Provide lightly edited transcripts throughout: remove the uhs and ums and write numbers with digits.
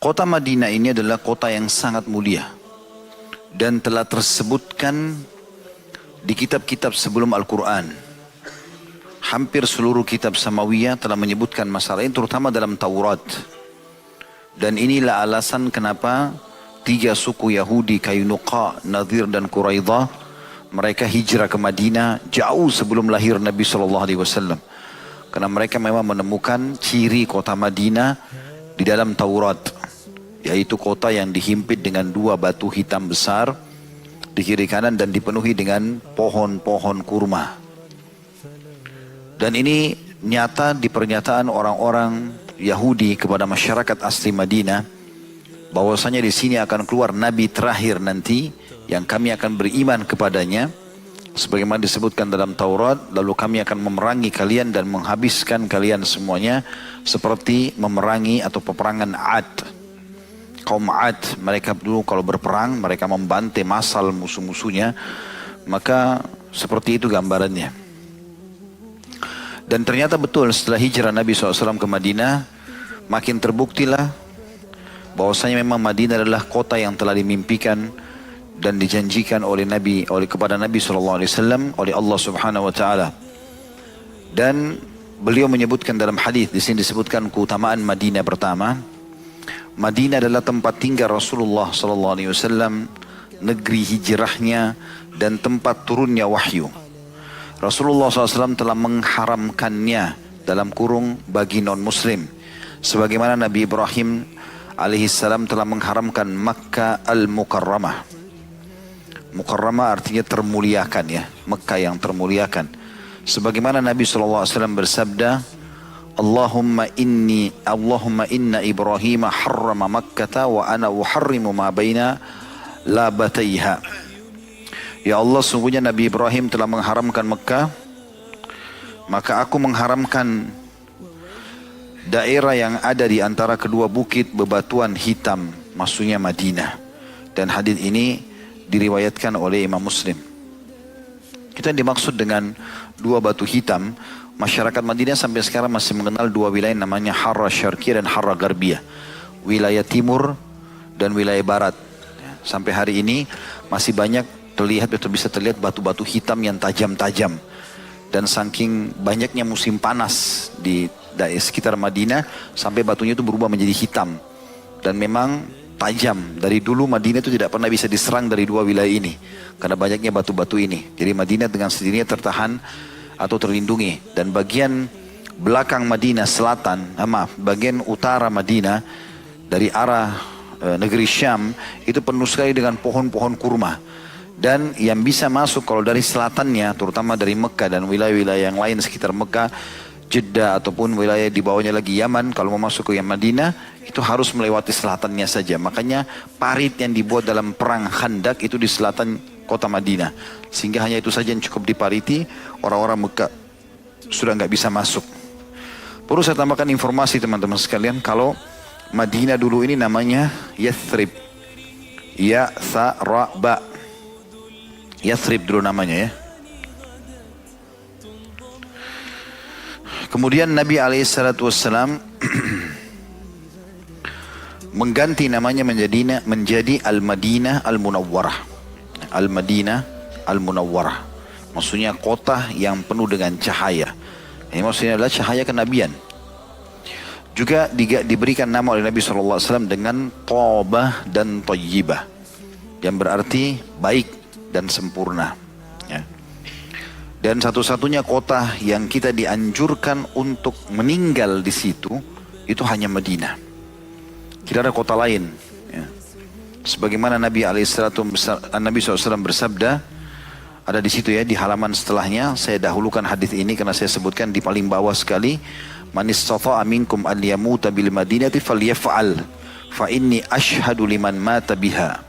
Kota Madinah ini adalah kota yang sangat mulia dan telah tersebutkan di kitab-kitab sebelum Al-Quran. Hampir seluruh kitab Samawiyah telah menyebutkan masalah ini, terutama dalam Taurat. Dan inilah alasan kenapa 3 suku Yahudi, Kainuqa, Nadir dan Quraidah, mereka hijrah ke Madinah jauh sebelum lahir Nabi SAW. Karena mereka memang menemukan ciri kota Madinah di dalam Taurat, yaitu kota yang dihimpit dengan 2 batu hitam besar di kiri kanan dan dipenuhi dengan pohon-pohon kurma. Dan ini nyata di pernyataan orang-orang Yahudi kepada masyarakat asli Madinah, bahwasanya di sini akan keluar nabi terakhir nanti yang kami akan beriman kepadanya, sebagaimana disebutkan dalam Taurat, lalu kami akan memerangi kalian dan menghabiskan kalian semuanya seperti memerangi atau peperangan Ad. Kaum Ad, mereka dulu kalau berperang mereka membantai massal musuh-musuhnya, maka seperti itu gambarannya. Dan ternyata betul setelah hijrah Nabi SAW ke Madinah, makin terbuktilah bahwasanya memang Madinah adalah kota yang telah dimimpikan dan dijanjikan oleh kepada Nabi SAW oleh Allah Subhanahu Wa Taala. Dan beliau menyebutkan dalam hadis, di sini disebutkan keutamaan Madinah. Pertama, Madinah adalah tempat tinggal Rasulullah SAW, negeri hijrahnya dan tempat turunnya wahyu. Rasulullah SAW telah mengharamkannya dalam kurung bagi non-muslim, sebagaimana Nabi Ibrahim alaihissalam telah mengharamkan Makkah al-Mukarramah. Mukarramah artinya termuliakan, ya, Makkah yang termuliakan. Sebagaimana Nabi SAW bersabda, Allahumma inna Ibrahim harrama Makkata wa ana uharrimu ma baina labataiha. Ya Allah, sungguhnya Nabi Ibrahim telah mengharamkan Makkah, maka aku mengharamkan daerah yang ada di antara kedua bukit bebatuan hitam, maksudnya Madinah. Dan hadis ini diriwayatkan oleh Imam Muslim. Kita dimaksud dengan 2 batu hitam, masyarakat Madinah sampai sekarang masih mengenal 2 wilayah namanya Harra Syarqiyah dan Harra Garbiyah. Wilayah timur dan wilayah barat. Sampai hari ini masih banyak terlihat atau bisa terlihat batu-batu hitam yang tajam-tajam. Dan saking banyaknya musim panas di sekitar Madinah, sampai batunya itu berubah menjadi hitam. Dan memang tajam. Dari dulu Madinah itu tidak pernah bisa diserang dari 2 wilayah ini, karena banyaknya batu-batu ini. Jadi Madinah dengan sendirinya tertahan atau terlindungi. Dan bagian belakang Madinah selatan, bagian utara Madinah dari arah negeri Syam itu penuh sekali dengan pohon-pohon kurma. Dan yang bisa masuk kalau dari selatannya, terutama dari Mekah dan wilayah-wilayah yang lain sekitar Mekah, Jeddah ataupun wilayah di bawahnya lagi Yaman, kalau mau masuk ke Madinah itu harus melewati selatannya saja. Makanya parit yang dibuat dalam perang Khandak itu di selatan kota Madinah, sehingga hanya itu saja yang cukup dipariti, orang-orang Mekah sudah nggak bisa masuk. Perlu saya tambahkan informasi teman-teman sekalian, kalau Madinah dulu ini namanya Yathrib, Ya-Tha-Ra-Ba, Yathrib dulu namanya, ya. Kemudian Nabi SAW mengganti namanya menjadi Al-Madinah Al-Munawwarah. Al-Madinah Al-Munawwarah, maksudnya kota yang penuh dengan cahaya. Ini maksudnya adalah cahaya kenabian. Juga diberikan nama oleh Nabi SAW dengan Thabah dan Thayyibah, yang berarti baik dan sempurna, ya. Dan satu-satunya kota yang kita dianjurkan untuk meninggal di situ itu hanya Madinah. Tidak ada kota lain, ya. Sebagaimana Nabi SAW bersabda, ada di situ, ya, di halaman setelahnya. Saya dahulukan hadis ini karena saya sebutkan di paling bawah sekali. Man istata'a minkum an yamuta bil madinati falyaf'al fa inni ashhadu liman mata biha.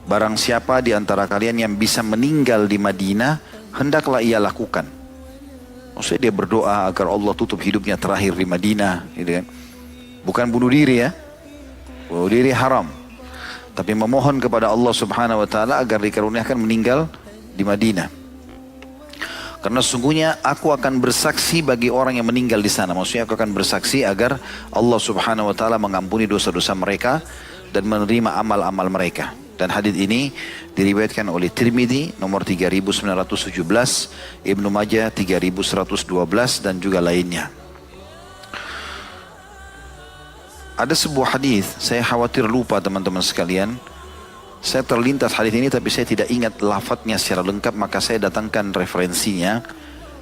Barang siapa di antara kalian yang bisa meninggal di Madinah, hendaklah ia lakukan. Maksudnya dia berdoa agar Allah tutup hidupnya terakhir di Madinah, gitu kan. Bukan bunuh diri, ya. Bunuh diri haram. Tapi memohon kepada Allah Subhanahu Wa Taala agar dikaruniakan meninggal di Madinah. Karena sungguhnya aku akan bersaksi bagi orang yang meninggal di sana. Maksudnya aku akan bersaksi agar Allah Subhanahu wa taala mengampuni dosa-dosa mereka dan menerima amal-amal mereka. Dan hadis ini diriwayatkan oleh Tirmidzi nomor 3917, Ibnu Majah 3112 dan juga lainnya. Ada sebuah hadis, saya khawatir lupa teman-teman sekalian. Saya terlintas hadis ini tapi saya tidak ingat lafadznya secara lengkap, maka saya datangkan referensinya.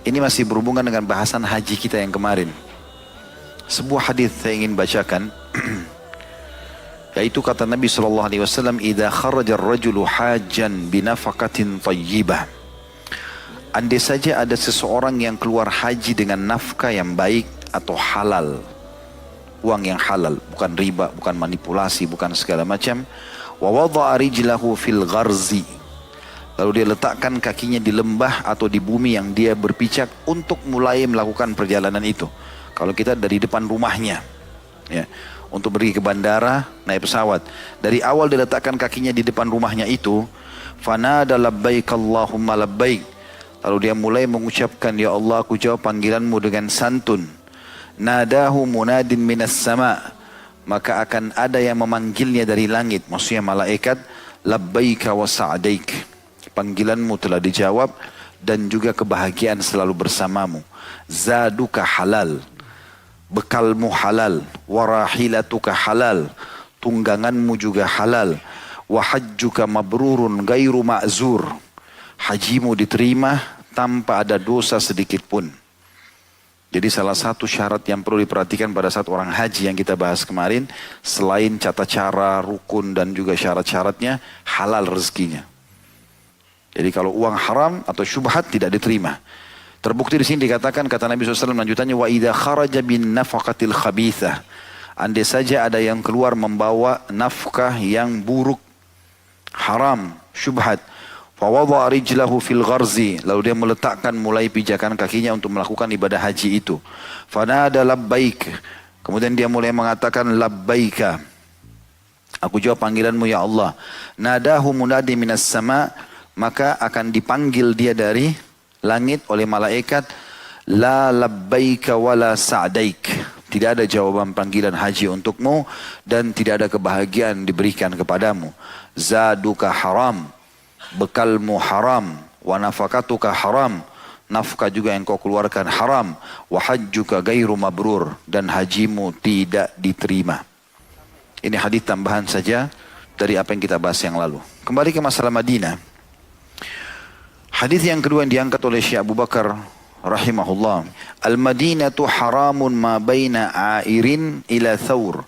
Ini masih berhubungan dengan bahasan haji kita yang kemarin. Sebuah hadis saya ingin bacakan. Yaitu kata Nabi SAW, "Idza kharaja ar-rajulu hajjan binafaqatin thayyibah." Andai saja ada seseorang yang keluar haji dengan nafkah yang baik atau halal. Uang yang halal, bukan riba, bukan manipulasi, bukan segala macam. Wa wada'a rijlahu fil gharzi. Lalu dia letakkan kakinya di lembah atau di bumi yang dia berpijak untuk mulai melakukan perjalanan itu. Kalau kita dari depan rumahnya, ya, untuk pergi ke bandara, naik pesawat. Dari awal dia letakkan kakinya di depan rumahnya itu, fanada labbaik Allahumma labbaik. Lalu dia mulai mengucapkan, ya Allah, aku jawab panggilanmu dengan santun. Nadahu munadin minas sama'. Maka akan ada yang memanggilnya dari langit, maksudnya malaikat, labbaika wa sa'daik, panggilanmu telah dijawab dan juga kebahagiaan selalu bersamamu. Zaduka halal, bekalmu halal, warahilatuka halal, tungganganmu juga halal, wa hajjuka mabrurun gairu ma'zur, hajimu diterima tanpa ada dosa sedikit pun. Jadi salah satu syarat yang perlu diperhatikan pada saat orang haji yang kita bahas kemarin, selain tata cara, rukun dan juga syarat-syaratnya, halal rezekinya. Jadi kalau uang haram atau syubhat tidak diterima. Terbukti di sini dikatakan, kata Nabi SAW lanjutannya, wa idza kharaja bin nafaqatil khabithah. Andai saja ada yang keluar membawa nafkah yang buruk, haram, syubhat. Fawadha rijlahu fil gharzi, lalu dia meletakkan mulai pijakan kakinya untuk melakukan ibadah haji itu. Fanada labbaik, kemudian dia mulai mengatakan labbaika, aku jawab panggilanmu ya Allah. Nadahu munadi minas sama, maka akan dipanggil dia dari langit oleh malaikat, la labbaika wala sa'daik, tidak ada jawaban panggilan haji untukmu dan tidak ada kebahagiaan diberikan kepadamu. Zaduka haram, bekalmu haram, wa nafakatuka haram, nafkah juga yang kau keluarkan haram, wa hajjuka gairu mabrur, dan hajimu tidak diterima. Ini hadis tambahan saja dari apa yang kita bahas yang lalu. Kembali ke masalah Madinah. Hadis yang kedua yang diangkat oleh Syekh Abu Bakar rahimahullah, Al-Madinatu haramun ma baina airin ila thawr.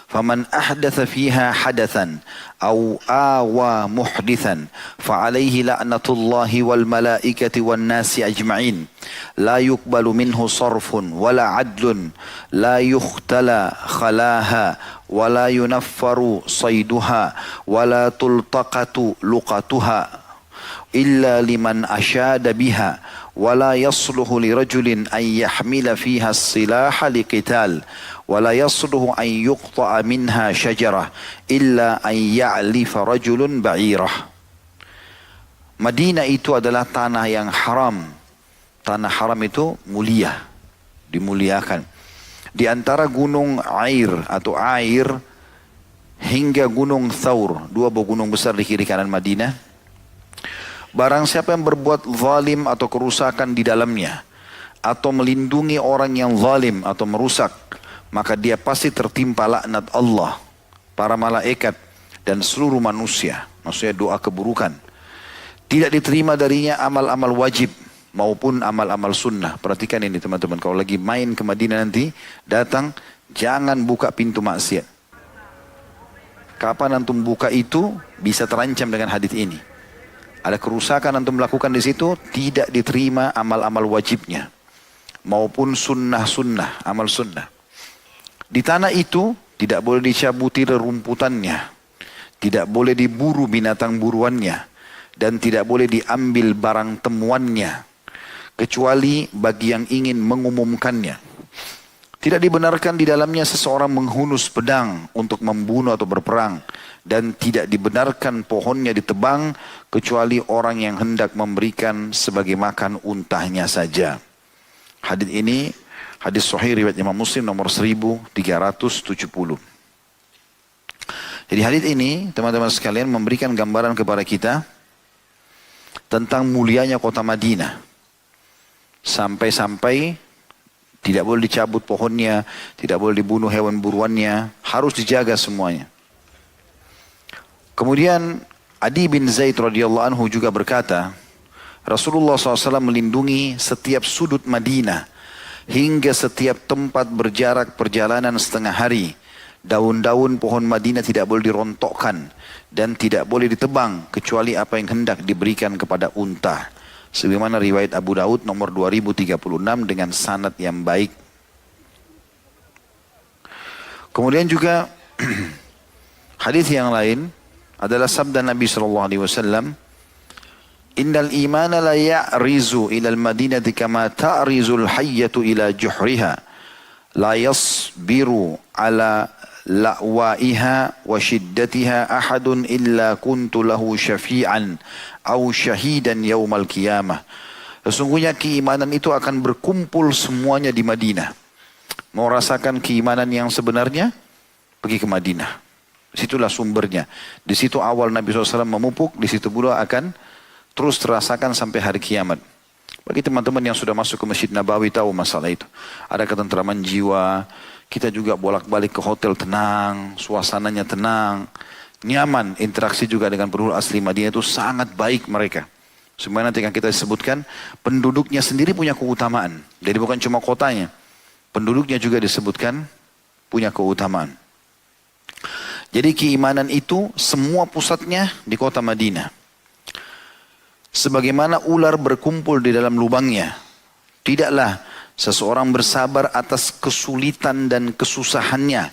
فمن أحدث فيها حدثا أو آوى محدثا فعليه لعنة الله والملائكة والناس أجمعين لا يقبل منه صرف ولا عدل لا يختلى خلاها ولا ينفر صيدها ولا تلتقط لقطها إلا لمن أشاد بها ولا يصلح لرجل أن يحمل فيها السلاح لقتال ولا يصلح أن يقطع منها شجرة إلا أن يعلف رجل بعيرة. Madinah itu adalah tanah yang haram. Tanah haram itu mulia, dimuliakan. Di antara gunung Air atau Air hingga gunung Thawr, dua gunung besar di kiri kanan Madinah. Barang siapa yang berbuat zalim atau kerusakan di dalamnya, atau melindungi orang yang zalim atau merusak, maka dia pasti tertimpa laknat Allah, para malaikat, dan seluruh manusia. Maksudnya doa keburukan. Tidak diterima darinya amal-amal wajib maupun amal-amal sunnah. Perhatikan ini teman-teman, kalau lagi main ke Madinah nanti, datang, jangan buka pintu maksiat. Kapan antum buka itu, bisa terancam dengan hadis ini. Ada kerusakan antum melakukan di situ, tidak diterima amal-amal wajibnya maupun sunnah-sunnah, amal sunnah. Di tanah itu tidak boleh dicabuti rerumputannya, tidak boleh diburu binatang buruannya, dan tidak boleh diambil barang temuannya, kecuali bagi yang ingin mengumumkannya. Tidak dibenarkan di dalamnya seseorang menghunus pedang untuk membunuh atau berperang. Dan tidak dibenarkan pohonnya ditebang kecuali orang yang hendak memberikan sebagai makan untahnya saja. Hadis ini, hadis sahih riwayat Imam Muslim nomor 1370. Jadi hadis ini teman-teman sekalian memberikan gambaran kepada kita tentang mulianya kota Madinah. Sampai-sampai tidak boleh dicabut pohonnya, tidak boleh dibunuh hewan buruannya, harus dijaga semuanya. Kemudian Adi bin Zaid radhiyallahu anhu juga berkata, Rasulullah SAW melindungi setiap sudut Madinah hingga setiap tempat berjarak perjalanan setengah hari. Daun-daun pohon Madinah tidak boleh dirontokkan dan tidak boleh ditebang kecuali apa yang hendak diberikan kepada unta. Sebagaimana riwayat Abu Daud nomor 2036 dengan sanad yang baik. Kemudian juga hadis yang lain adalah sabda Nabi SAW, Innal imana la ya'rizu ilal madinati kama ta'rizul hayyatu ila juhriha la yasbiru ala la'waiha wa shiddatiha ahadun illa kuntu lahu syafi'an au syahidan yaumal qiyamah. Sesungguhnya keimanan itu akan berkumpul semuanya di Madinah. Mau rasakan keimanan yang sebenarnya? Pergi ke Madinah. Situlah sumbernya. Di situ awal Nabi SAW memupuk, di situ pula akan terus terasakan sampai hari kiamat. Bagi teman-teman yang sudah masuk ke Masjid Nabawi tahu masalah itu. Ada ketentraman jiwa. Kita juga bolak-balik ke hotel tenang, suasananya tenang, nyaman. Interaksi juga dengan penduduk asli Madinah itu sangat baik mereka. Sebenarnya nanti akan kita sebutkan, penduduknya sendiri punya keutamaan. Jadi bukan cuma kotanya. Penduduknya juga disebutkan punya keutamaan. Jadi keimanan itu semua pusatnya di kota Madinah. Sebagaimana ular berkumpul di dalam lubangnya, tidaklah seseorang bersabar atas kesulitan dan kesusahannya,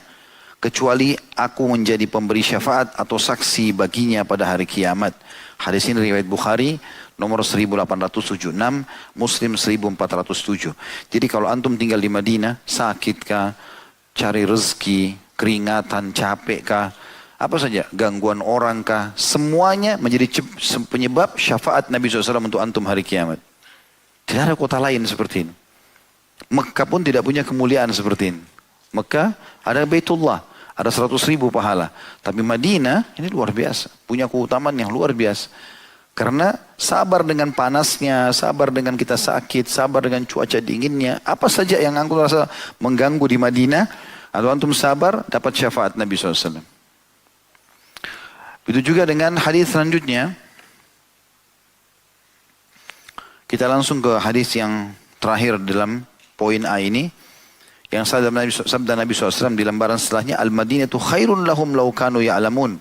kecuali aku menjadi pemberi syafaat atau saksi baginya pada hari kiamat. Hadis ini riwayat Bukhari nomor 1876, Muslim 1407. Jadi kalau antum tinggal di Madinah, sakit kah, cari rezeki, keringatan, capek kah, apa saja, gangguan orang kah, semuanya menjadi penyebab syafaat Nabi SAW untuk antum hari kiamat. Tidak ada kota lain seperti ini. Mekah pun tidak punya kemuliaan seperti ini. Mekah ada Baitullah, ada 100.000 pahala. Tapi Madinah ini luar biasa, punya keutamaan yang luar biasa. Karena sabar dengan panasnya, sabar dengan kita sakit, sabar dengan cuaca dinginnya, apa saja yang antum rasa mengganggu di Madinah, atau antum sabar, dapat syafaat Nabi SAW. Itu juga dengan hadis selanjutnya. Kita langsung ke hadis yang terakhir dalam poin A ini. Yang sabda Nabi SAW di lembaran setelahnya. Al-Madinatu khairun lahum law kanu ya'lamun.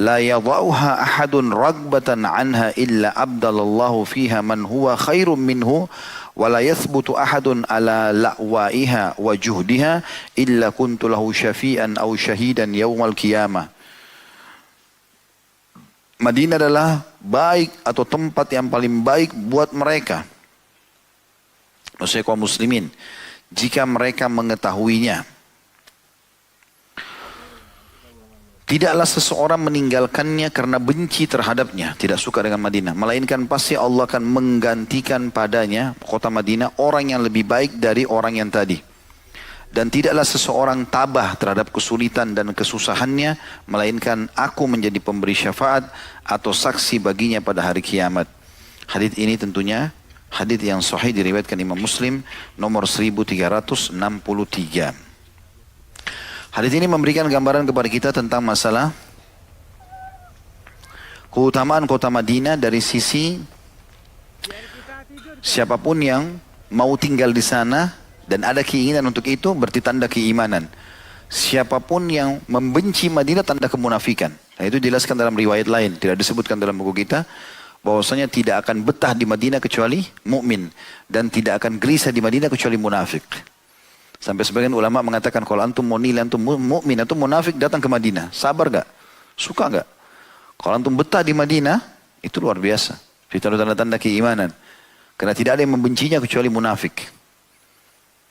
La yadha'uha ahadun ragbatan anha illa abdalallahu fiha man huwa khairun minhu. Wa la yathbutu ahadun ala la'waiha wa juhdiha illa kuntu lahu syafi'an au syahidan yawmal qiyamah. Madinah adalah baik atau tempat yang paling baik buat mereka. Maksudnya kaum muslimin. Jika mereka mengetahuinya. Tidaklah seseorang meninggalkannya karena benci terhadapnya. Tidak suka dengan Madinah. Melainkan pasti Allah akan menggantikan padanya, kota Madinah, orang yang lebih baik dari orang yang tadi. Dan tidaklah seseorang tabah terhadap kesulitan dan kesusahannya, melainkan aku menjadi pemberi syafaat atau saksi baginya pada hari kiamat. Hadits ini tentunya hadits yang sahih diriwayatkan Imam Muslim nomor 1363. Hadits ini memberikan gambaran kepada kita tentang masalah keutamaan kota Madinah dari sisi siapapun yang mau tinggal di sana dan ada keinginan untuk itu, berarti tanda keimanan. Siapapun yang membenci Madinah, tanda kemunafikan. Nah, itu dijelaskan dalam riwayat lain, tidak disebutkan dalam buku kita, bahwasanya tidak akan betah di Madinah kecuali mukmin dan tidak akan gelisah di Madinah kecuali munafik. Sampai sebagian ulama mengatakan kalau antum mau nilai antum mukmin atau munafik, datang ke Madinah. Sabar gak? Suka gak? Kalau antum betah di Madinah, itu luar biasa. Itu tanda-tanda keimanan. Karena tidak ada yang membencinya kecuali munafik.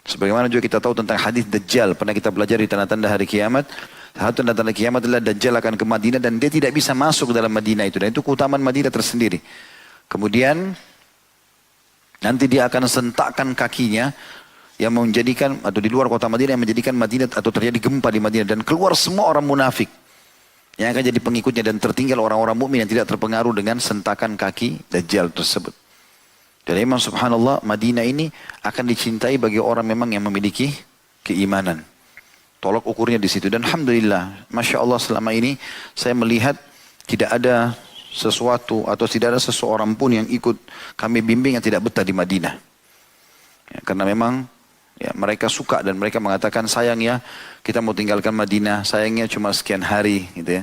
Sebagaimana juga kita tahu tentang hadis Dajjal, pernah kita belajar di tanda-tanda hari kiamat. Satu tanda-tanda kiamat adalah Dajjal akan ke Madinah dan dia tidak bisa masuk ke dalam Madinah itu. Dan itu keutamaan Madinah tersendiri. Kemudian nanti dia akan sentakkan kakinya yang menjadikan, atau di luar kota Madinah yang menjadikan Madinah, atau terjadi gempa di Madinah. Dan keluar semua orang munafik yang akan jadi pengikutnya, dan tertinggal orang-orang mukmin yang tidak terpengaruh dengan sentakan kaki Dajjal tersebut. Dan memang subhanallah Madinah ini akan dicintai bagi orang memang yang memiliki keimanan. Tolok ukurnya di situ. Dan alhamdulillah, masya Allah selama ini saya melihat tidak ada sesuatu atau tidak ada seseorang pun yang ikut kami bimbing yang tidak betah di Madinah. Ya, karena memang ya, mereka suka dan mereka mengatakan sayang ya kita mau tinggalkan Madinah, sayangnya cuma sekian hari gitu ya.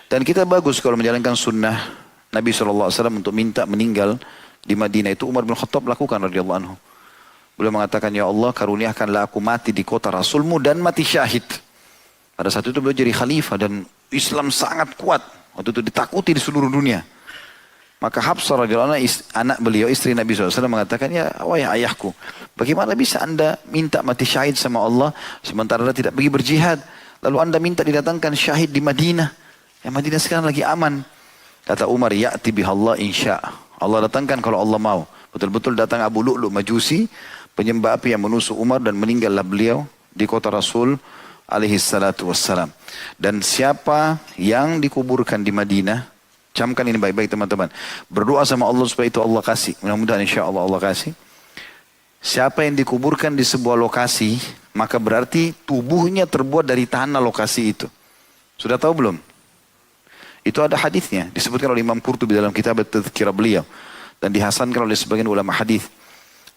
Dan kita bagus kalau menjalankan sunnah Nabi SAW untuk minta meninggal di Madinah. Itu Umar bin Khattab lakukan radhiyallahu anhu. Beliau mengatakan, ya Allah karuniakanlah aku mati di kota Rasulmu dan mati syahid. Pada saat itu beliau jadi khalifah dan Islam sangat kuat. Waktu itu ditakuti di seluruh dunia. Maka Hafsah radhiyallahu anha, anak beliau, istri Nabi SAW mengatakan, ya wahai ayahku, bagaimana bisa anda minta mati syahid sama Allah sementara anda tidak pergi berjihad? Lalu anda minta didatangkan syahid di Madinah. Yang Madinah sekarang lagi aman. Kata Umar, ya'ti bihallah insya. Allah datangkan kalau Allah mau. Betul-betul datang Abu Lu'lu' Majusi, penyembah api yang menusuk Umar, dan meninggallah beliau di kota Rasul alaihi salatu wassalam. Dan siapa yang dikuburkan di Madinah, camkan ini baik-baik teman-teman. Berdoa sama Allah supaya itu Allah kasih. Mudah-mudahan insya Allah Allah kasih. Siapa yang dikuburkan di sebuah lokasi, maka berarti tubuhnya terbuat dari tanah lokasi itu. Sudah tahu belum? Itu ada hadisnya. Disebutkan oleh Imam Qurtubi dalam kitab Tazkirah beliau. Dan dihasankan oleh sebagian ulama hadis.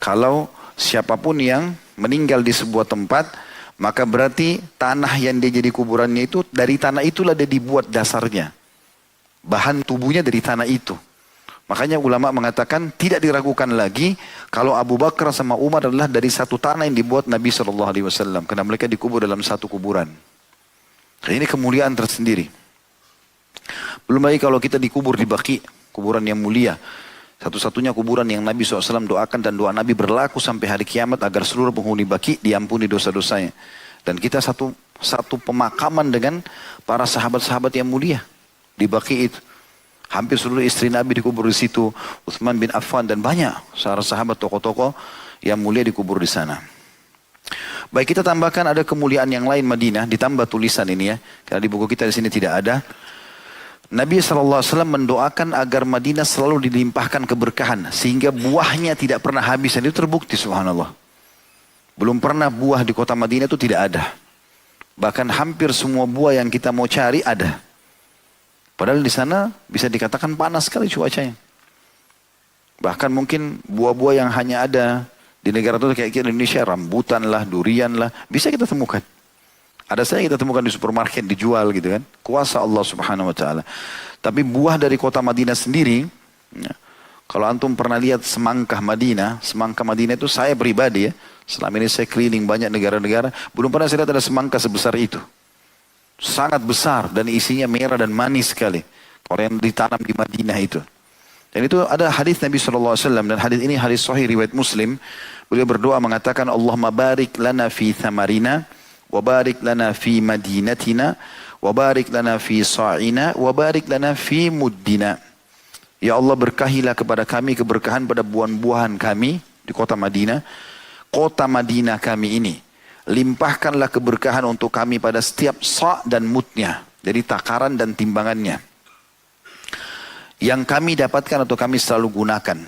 Kalau siapapun yang meninggal di sebuah tempat, maka berarti tanah yang dia jadi kuburannya itu, dari tanah itulah dia dibuat dasarnya. Bahan tubuhnya dari tanah itu. Makanya ulama mengatakan tidak diragukan lagi kalau Abu Bakar sama Umar adalah dari satu tanah yang dibuat Nabi SAW. Karena mereka dikubur dalam satu kuburan. Dan ini kemuliaan tersendiri. Belum lagi kalau kita dikubur di Baqi, kuburan yang mulia. Satu-satunya kuburan yang Nabi SAW doakan dan doa Nabi berlaku sampai hari kiamat agar seluruh penghuni Baqi diampuni dosa-dosanya. Dan kita satu pemakaman dengan para sahabat-sahabat yang mulia di Baqi itu. Hampir seluruh istri Nabi dikubur di situ, Utsman bin Affan dan banyak sahabat tokoh-tokoh yang mulia dikubur di sana. Baik, kita tambahkan ada kemuliaan yang lain Madinah, ditambah tulisan ini ya, karena di buku kita di sini tidak ada. Nabi SAW mendoakan agar Madinah selalu dilimpahkan keberkahan sehingga buahnya tidak pernah habis, dan itu terbukti subhanallah. Belum pernah buah di kota Madinah itu tidak ada. Bahkan hampir semua buah yang kita mau cari ada. Padahal di sana bisa dikatakan panas sekali cuacanya. Bahkan mungkin buah-buah yang hanya ada di negara itu kayak Indonesia, rambutan lah, durian lah, bisa kita temukan. Ada saja kita temukan di supermarket dijual gitu kan. Kuasa Allah subhanahu wa ta'ala. Tapi buah dari kota Madinah sendiri, ya, kalau antum pernah lihat semangka Madinah itu saya pribadi ya, selama ini saya keliling banyak negara-negara, belum pernah saya lihat ada semangka sebesar itu. Sangat besar dan isinya merah dan manis sekali. Kalau yang ditanam di Madinah itu. Dan itu ada hadis Nabi SAW, dan hadis ini hadis sahih riwayat Muslim. Beliau berdoa mengatakan, Allahumma barik lana fi thamarina, wa barik lana fi madinatina, wa barik lana fi sa'ina, wa barik lana fi muddina. Ya Allah, berkahilah kepada kami keberkahan pada buah-buahan kami di kota Madinah. Kota Madinah kami ini, limpahkanlah keberkahan untuk kami pada setiap sa' dan mudnya, jadi takaran dan timbangannya, yang kami dapatkan atau kami selalu gunakan.